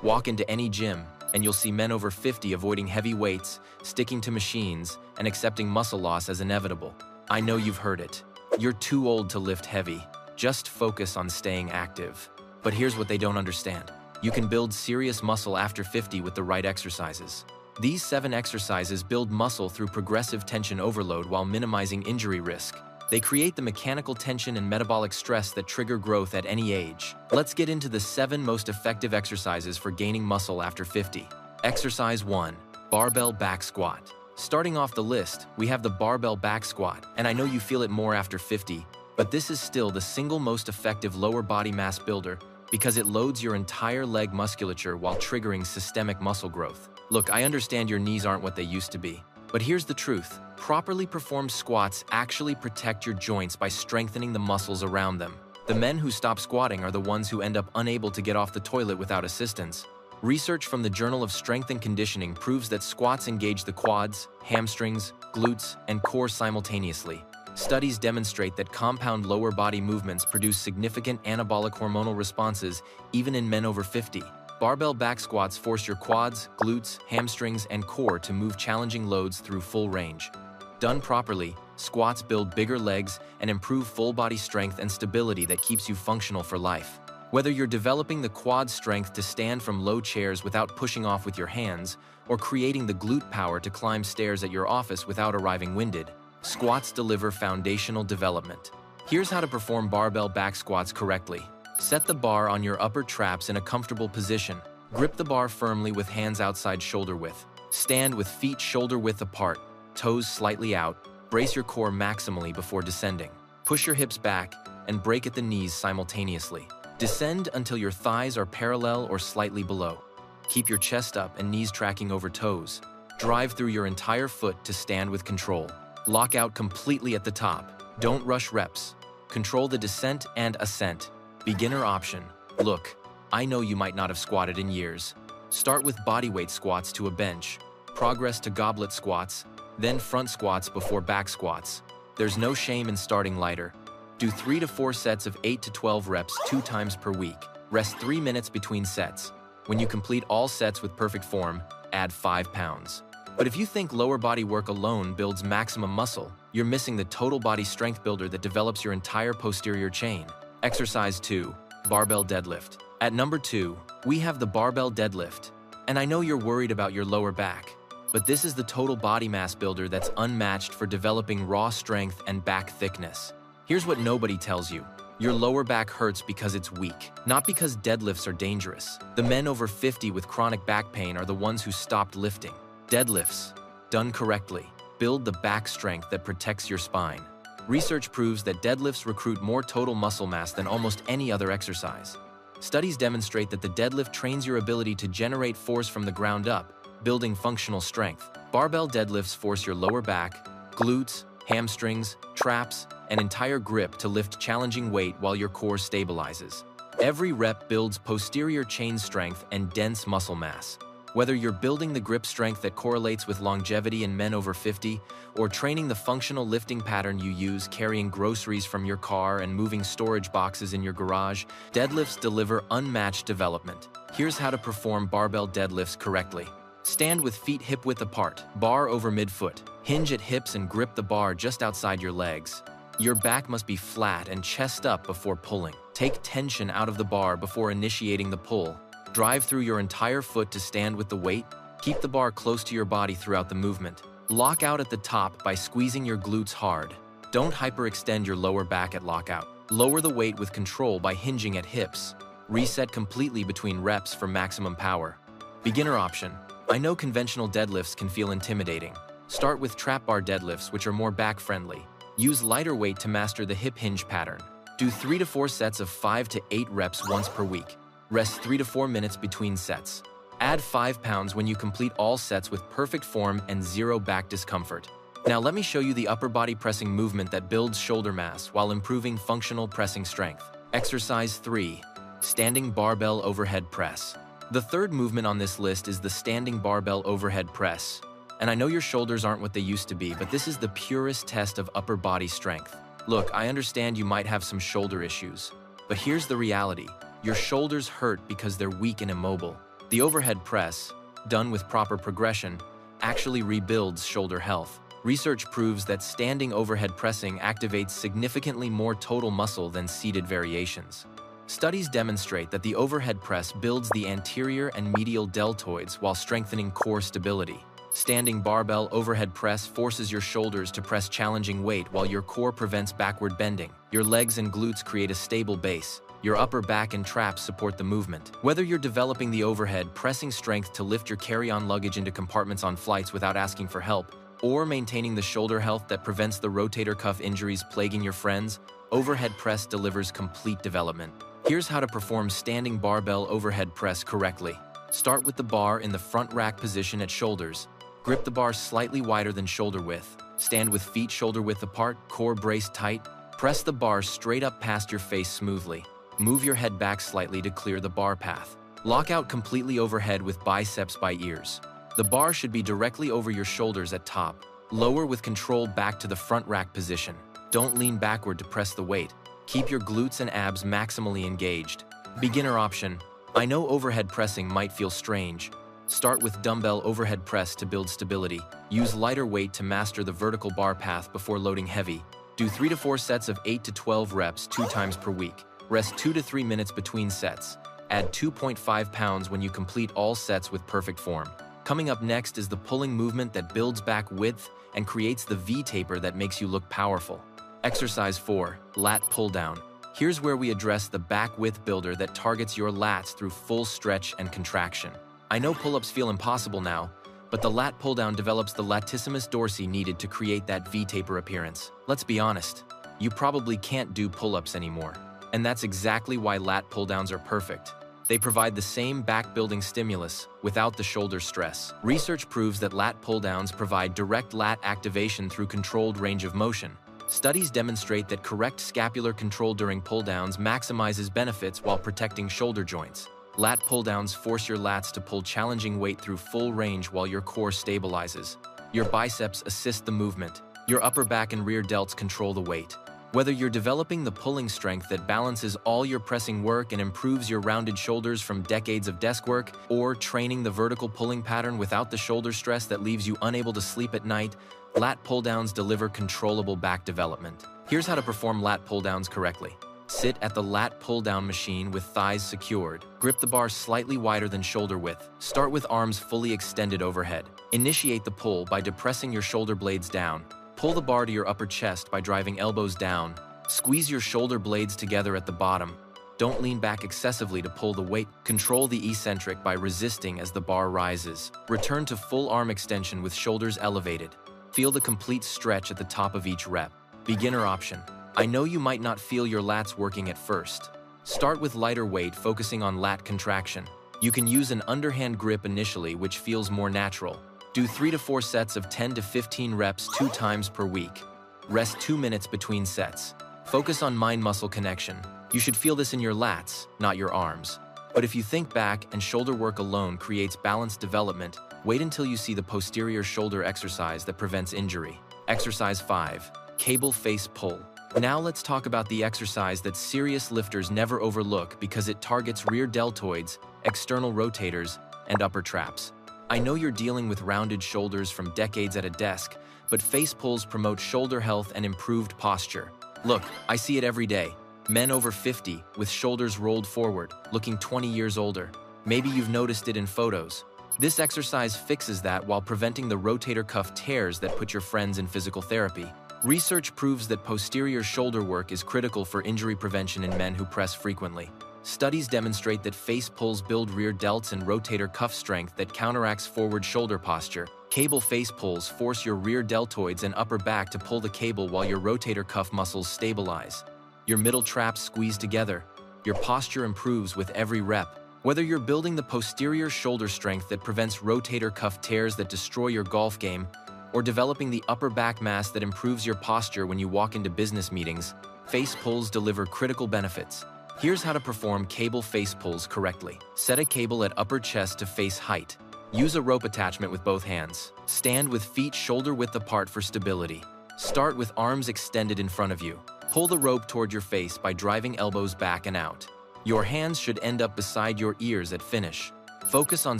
Walk into any gym, and you'll see men over 50 avoiding heavy weights, sticking to machines, and accepting muscle loss as inevitable. I know you've heard it. You're too old to lift heavy. Just focus on staying active. But here's what they don't understand. You can build serious muscle after 50 with the right exercises. These 7 exercises build muscle through progressive tension overload while minimizing injury risk. They create the mechanical tension and metabolic stress that trigger growth at any age. Let's get into the 7 most effective exercises for gaining muscle after 50. Exercise 1. Barbell back squat. Starting off the list, we have the barbell back squat, and I know you feel it more after 50, but this is still the single most effective lower body mass builder because it loads your entire leg musculature while triggering systemic muscle growth. Look, I understand your knees aren't what they used to be, but here's the truth. Properly performed squats actually protect your joints by strengthening the muscles around them. The men who stop squatting are the ones who end up unable to get off the toilet without assistance. Research from the Journal of Strength and Conditioning proves that squats engage the quads, hamstrings, glutes, and core simultaneously. Studies demonstrate that compound lower body movements produce significant anabolic hormonal responses even in men over 50. Barbell back squats force your quads, glutes, hamstrings, and core to move challenging loads through full range. Done properly, squats build bigger legs and improve full body strength and stability that keeps you functional for life. Whether you're developing the quad strength to stand from low chairs without pushing off with your hands, or creating the glute power to climb stairs at your office without arriving winded, squats deliver foundational development. Here's how to perform barbell back squats correctly. Set the bar on your upper traps in a comfortable position. Grip the bar firmly with hands outside shoulder width. Stand with feet shoulder width apart, toes slightly out. Brace your core maximally before descending. Push your hips back and break at the knees simultaneously. Descend until your thighs are parallel or slightly below. Keep your chest up and knees tracking over toes. Drive through your entire foot to stand with control. Lock out completely at the top. Don't rush reps. Control the descent and ascent. Beginner option. Look, I know you might not have squatted in years. Start with bodyweight squats to a bench. Progress to goblet squats, then front squats before back squats. There's no shame in starting lighter. Do 3 to 4 sets of 8 to 12 reps 2 times per week. Rest 3 minutes between sets. When you complete all sets with perfect form, add 5 pounds. But if you think lower body work alone builds maximum muscle, you're missing the total body strength builder that develops your entire posterior chain. Exercise 2. Barbell deadlift. At number 2, we have the barbell deadlift. And I know you're worried about your lower back, but this is the total body mass builder that's unmatched for developing raw strength and back thickness. Here's what nobody tells you. Your lower back hurts because it's weak, not because deadlifts are dangerous. The men over 50 with chronic back pain are the ones who stopped lifting. Deadlifts, done correctly, build the back strength that protects your spine. Research proves that deadlifts recruit more total muscle mass than almost any other exercise. Studies demonstrate that the deadlift trains your ability to generate force from the ground up, building functional strength. Barbell deadlifts force your lower back, glutes, hamstrings, traps, and entire grip to lift challenging weight while your core stabilizes. Every rep builds posterior chain strength and dense muscle mass. Whether you're building the grip strength that correlates with longevity in men over 50, or training the functional lifting pattern you use carrying groceries from your car and moving storage boxes in your garage, deadlifts deliver unmatched development. Here's how to perform barbell deadlifts correctly. Stand with feet hip-width apart, bar over midfoot. Hinge at hips and grip the bar just outside your legs. Your back must be flat and chest up before pulling. Take tension out of the bar before initiating the pull. Drive through your entire foot to stand with the weight. Keep the bar close to your body throughout the movement. Lock out at the top by squeezing your glutes hard. Don't hyperextend your lower back at lockout. Lower the weight with control by hinging at hips. Reset completely between reps for maximum power. Beginner option. I know conventional deadlifts can feel intimidating. Start with trap bar deadlifts, which are more back-friendly. Use lighter weight to master the hip hinge pattern. Do 3 to 4 sets of 5 to 8 reps once per week. Rest 3 to 4 minutes between sets. Add 5 pounds when you complete all sets with perfect form and 0 back discomfort. Now let me show you the upper body pressing movement that builds shoulder mass while improving functional pressing strength. Exercise 3. Standing barbell overhead press. The third movement on this list is the standing barbell overhead press. And I know your shoulders aren't what they used to be, but this is the purest test of upper body strength. Look, I understand you might have some shoulder issues, but here's the reality. Your shoulders hurt because they're weak and immobile. The overhead press, done with proper progression, actually rebuilds shoulder health. Research proves that standing overhead pressing activates significantly more total muscle than seated variations. Studies demonstrate that the overhead press builds the anterior and medial deltoids while strengthening core stability. Standing barbell overhead press forces your shoulders to press challenging weight while your core prevents backward bending. Your legs and glutes create a stable base. Your upper back and traps support the movement. Whether you're developing the overhead pressing strength to lift your carry-on luggage into compartments on flights without asking for help, or maintaining the shoulder health that prevents the rotator cuff injuries plaguing your friends, overhead press delivers complete development. Here's how to perform standing barbell overhead press correctly. Start with the bar in the front rack position at shoulders. Grip the bar slightly wider than shoulder width. Stand with feet shoulder width apart, core braced tight. Press the bar straight up past your face smoothly. Move your head back slightly to clear the bar path. Lock out completely overhead with biceps by ears. The bar should be directly over your shoulders at top. Lower with control back to the front rack position. Don't lean backward to press the weight. Keep your glutes and abs maximally engaged. Beginner option. I know overhead pressing might feel strange. Start with dumbbell overhead press to build stability. Use lighter weight to master the vertical bar path before loading heavy. Do 3 to 4 sets of 8 to 12 reps 2 times per week. Rest 2 to 3 minutes between sets. Add 2.5 pounds when you complete all sets with perfect form. Coming up next is the pulling movement that builds back width and creates the V-taper that makes you look powerful. Exercise 4, lat pull down. Here's where we address the back width builder that targets your lats through full stretch and contraction. I know pull-ups feel impossible now, but the lat pull down develops the latissimus dorsi needed to create that V-taper appearance. Let's be honest, you probably can't do pull-ups anymore. And that's exactly why lat pull downs are perfect. They provide the same back-building stimulus without the shoulder stress. Research proves that lat pull downs provide direct lat activation through controlled range of motion. Studies demonstrate that correct scapular control during pull-downs maximizes benefits while protecting shoulder joints. Lat pull-downs force your lats to pull challenging weight through full range while your core stabilizes. Your biceps assist the movement. Your upper back and rear delts control the weight. Whether you're developing the pulling strength that balances all your pressing work and improves your rounded shoulders from decades of desk work, or training the vertical pulling pattern without the shoulder stress that leaves you unable to sleep at night, lat pull-downs deliver controllable back development. Here's how to perform lat pull-downs correctly. Sit at the lat pull-down machine with thighs secured. Grip the bar slightly wider than shoulder width. Start with arms fully extended overhead. Initiate the pull by depressing your shoulder blades down. Pull the bar to your upper chest by driving elbows down. Squeeze your shoulder blades together at the bottom. Don't lean back excessively to pull the weight. Control the eccentric by resisting as the bar rises. Return to full arm extension with shoulders elevated. Feel the complete stretch at the top of each rep. Beginner option. I know you might not feel your lats working at first. Start with lighter weight, focusing on lat contraction. You can use an underhand grip initially, which feels more natural. Do 3 to 4 sets of 10 to 15 reps 2 times per week. Rest 2 minutes between sets. Focus on mind-muscle connection. You should feel this in your lats, not your arms. But if you think back and shoulder work alone creates balanced development, wait until you see the posterior shoulder exercise that prevents injury. Exercise 5, cable face pull. Now let's talk about the exercise that serious lifters never overlook because it targets rear deltoids, external rotators, and upper traps. I know you're dealing with rounded shoulders from decades at a desk, but face pulls promote shoulder health and improved posture. Look, I see it every day. Men over 50 with shoulders rolled forward, looking 20 years older. Maybe you've noticed it in photos. This exercise fixes that while preventing the rotator cuff tears that put your friends in physical therapy. Research proves that posterior shoulder work is critical for injury prevention in men who press frequently. Studies demonstrate that face pulls build rear delts and rotator cuff strength that counteracts forward shoulder posture. Cable face pulls force your rear deltoids and upper back to pull the cable while your rotator cuff muscles stabilize. Your middle traps squeeze together. Your posture improves with every rep. Whether you're building the posterior shoulder strength that prevents rotator cuff tears that destroy your golf game, or developing the upper back mass that improves your posture when you walk into business meetings, face pulls deliver critical benefits. Here's how to perform cable face pulls correctly. Set a cable at upper chest to face height. Use a rope attachment with both hands. Stand with feet shoulder width apart for stability. Start with arms extended in front of you. Pull the rope toward your face by driving elbows back and out. Your hands should end up beside your ears at finish. Focus on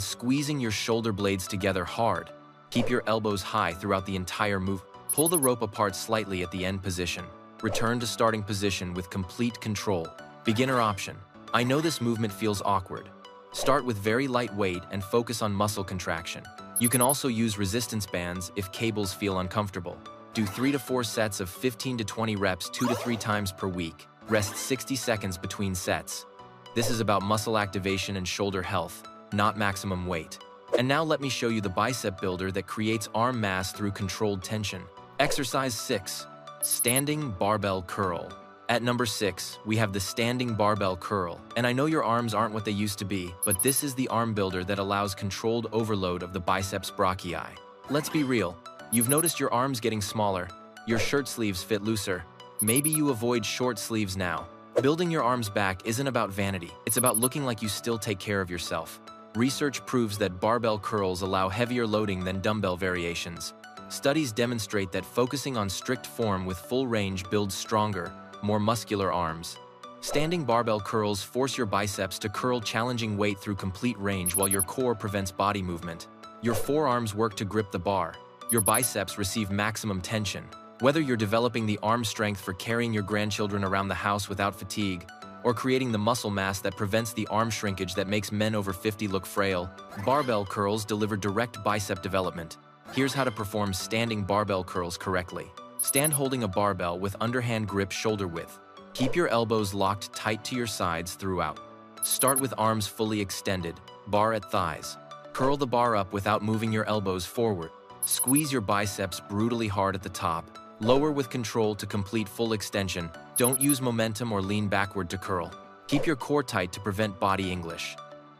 squeezing your shoulder blades together hard. Keep your elbows high throughout the entire move. Pull the rope apart slightly at the end position. Return to starting position with complete control. Beginner option. I know this movement feels awkward. Start with very light weight and focus on muscle contraction. You can also use resistance bands if cables feel uncomfortable. Do 3 to 4 sets of 15 to 20 reps 2 to 3 times per week. Rest 60 seconds between sets. This is about muscle activation and shoulder health, not maximum weight. And now let me show you the bicep builder that creates arm mass through controlled tension. Exercise 6. Standing barbell curl. At number 6, we have the standing barbell curl. And I know your arms aren't what they used to be, but this is the arm builder that allows controlled overload of the biceps brachii. Let's be real. You've noticed your arms getting smaller, your shirt sleeves fit looser. Maybe you avoid short sleeves now. Building your arms back isn't about vanity, it's about looking like you still take care of yourself. Research proves that barbell curls allow heavier loading than dumbbell variations. Studies demonstrate that focusing on strict form with full range builds stronger, more muscular arms. Standing barbell curls force your biceps to curl challenging weight through complete range while your core prevents body movement. Your forearms work to grip the bar. Your biceps receive maximum tension. Whether you're developing the arm strength for carrying your grandchildren around the house without fatigue, or creating the muscle mass that prevents the arm shrinkage that makes men over 50 look frail, barbell curls deliver direct bicep development. Here's how to perform standing barbell curls correctly. Stand holding a barbell with underhand grip shoulder width. Keep your elbows locked tight to your sides throughout. Start with arms fully extended, bar at thighs. Curl the bar up without moving your elbows forward. Squeeze your biceps brutally hard at the top. Lower with control to complete full extension. Don't use momentum or lean backward to curl. Keep your core tight to prevent body English.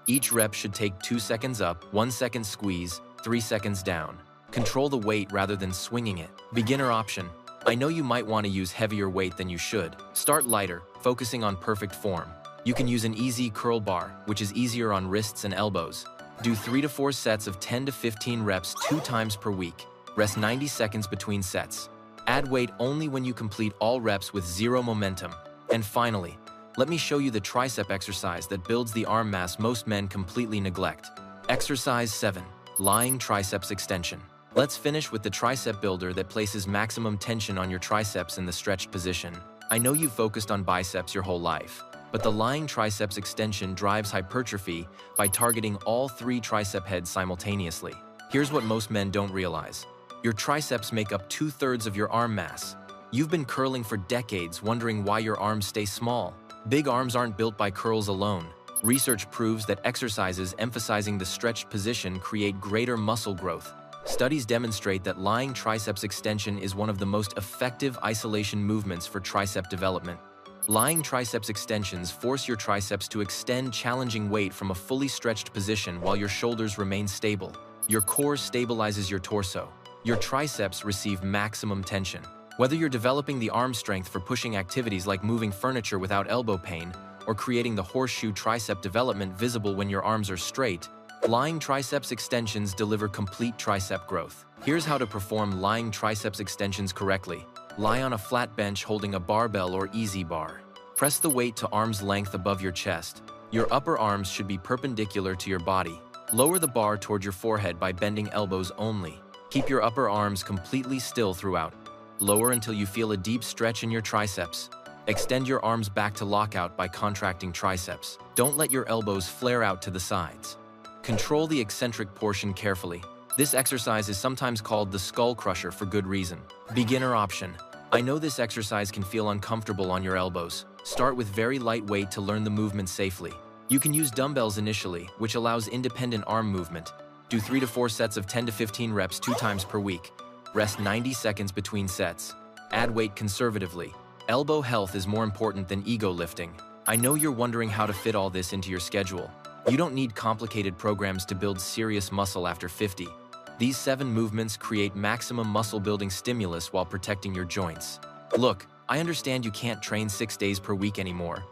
Each rep should take 2 seconds up, 1 second squeeze, 3 seconds down. Control the weight rather than swinging it. Beginner option. I know you might want to use heavier weight than you should. Start lighter, focusing on perfect form. You can use an easy curl bar, which is easier on wrists and elbows. Do 3 to 4 sets of 10 to 15 reps 2 times per week. Rest 90 seconds between sets. Add weight only when you complete all reps with zero momentum. And finally, let me show you the tricep exercise that builds the arm mass most men completely neglect. Exercise 7. Lying triceps extension. Let's finish with the tricep builder that places maximum tension on your triceps in the stretched position. I know you've focused on biceps your whole life, but the lying triceps extension drives hypertrophy by targeting all 3 tricep heads simultaneously. Here's what most men don't realize. Your triceps make up 2/3 of your arm mass. You've been curling for decades, wondering why your arms stay small. Big arms aren't built by curls alone. Research proves that exercises emphasizing the stretched position create greater muscle growth. Studies demonstrate that lying triceps extension is one of the most effective isolation movements for tricep development. Lying triceps extensions force your triceps to extend challenging weight from a fully stretched position while your shoulders remain stable. Your core stabilizes your torso. Your triceps receive maximum tension. Whether you're developing the arm strength for pushing activities like moving furniture without elbow pain, or creating the horseshoe tricep development visible when your arms are straight, lying triceps extensions deliver complete tricep growth. Here's how to perform lying triceps extensions correctly. Lie on a flat bench holding a barbell or easy bar. Press the weight to arm's length above your chest. Your upper arms should be perpendicular to your body. Lower the bar toward your forehead by bending elbows only. Keep your upper arms completely still throughout. Lower until you feel a deep stretch in your triceps. Extend your arms back to lockout by contracting triceps. Don't let your elbows flare out to the sides. Control the eccentric portion carefully. This exercise is sometimes called the skull crusher for good reason. Beginner option. I know this exercise can feel uncomfortable on your elbows. Start with very light weight to learn the movement safely. You can use dumbbells initially, which allows independent arm movement. Do 3 to 4 sets of 10 to 15 reps 2 times per week. Rest 90 seconds between sets. Add weight conservatively. Elbow health is more important than ego lifting. I know you're wondering how to fit all this into your schedule. You don't need complicated programs to build serious muscle after 50. These 7 movements create maximum muscle-building stimulus while protecting your joints. Look, I understand you can't train 6 days per week anymore.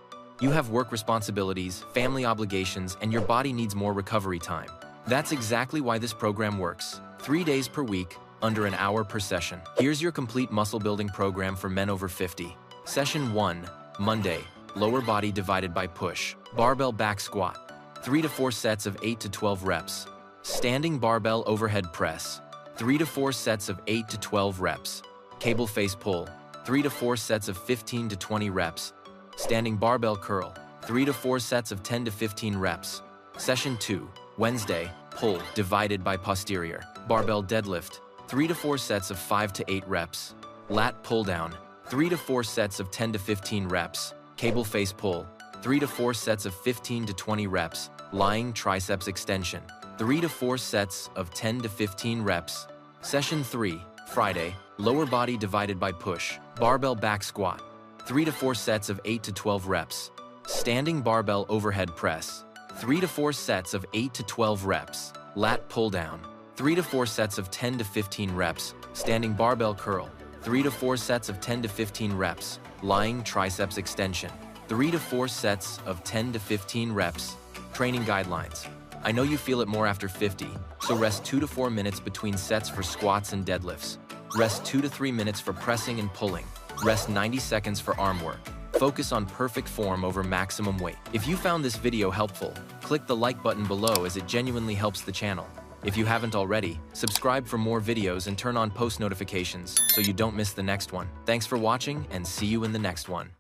You have work responsibilities, family obligations, and your body needs more recovery time. That's exactly why this program works. 3 days per week, under an hour per session. Here's your complete muscle-building program for men over 50. Session 1, Monday, lower body divided by push, barbell back squat. 3 to 4 sets of 8 to 12 reps. Standing barbell overhead press, 3 to 4 sets of 8 to 12 reps. Cable face pull, 3 to 4 sets of 15 to 20 reps. Standing barbell curl, 3 to 4 sets of 10 to 15 reps. Session 2, Wednesday, pull divided by posterior. Barbell deadlift, 3 to 4 sets of 5 to 8 reps. Lat pull down, 3 to 4 sets of 10 to 15 reps. Cable face pull, 3 to 4 sets of 15 to 20 reps. Lying triceps extension, 3 to 4 sets of 10 to 15 reps. Session 3, Friday, lower body divided by push. Barbell back squat, 3 to 4 sets of 8 to 12 reps. Standing barbell overhead press, 3 to 4 sets of 8 to 12 reps. Lat pull down, 3 to 4 sets of 10 to 15 reps. Standing barbell curl, 3 to 4 sets of 10 to 15 reps. Lying triceps extension, 3 to 4 sets of 10 to 15 reps. Training guidelines. I know you feel it more after 50, so rest 2 to 4 minutes between sets for squats and deadlifts. Rest 2 to 3 minutes for pressing and pulling. Rest 90 seconds for arm work. Focus on perfect form over maximum weight. If you found this video helpful, click the like button below as it genuinely helps the channel. If you haven't already, subscribe for more videos and turn on post notifications so you don't miss the next one. Thanks for watching and see you in the next one.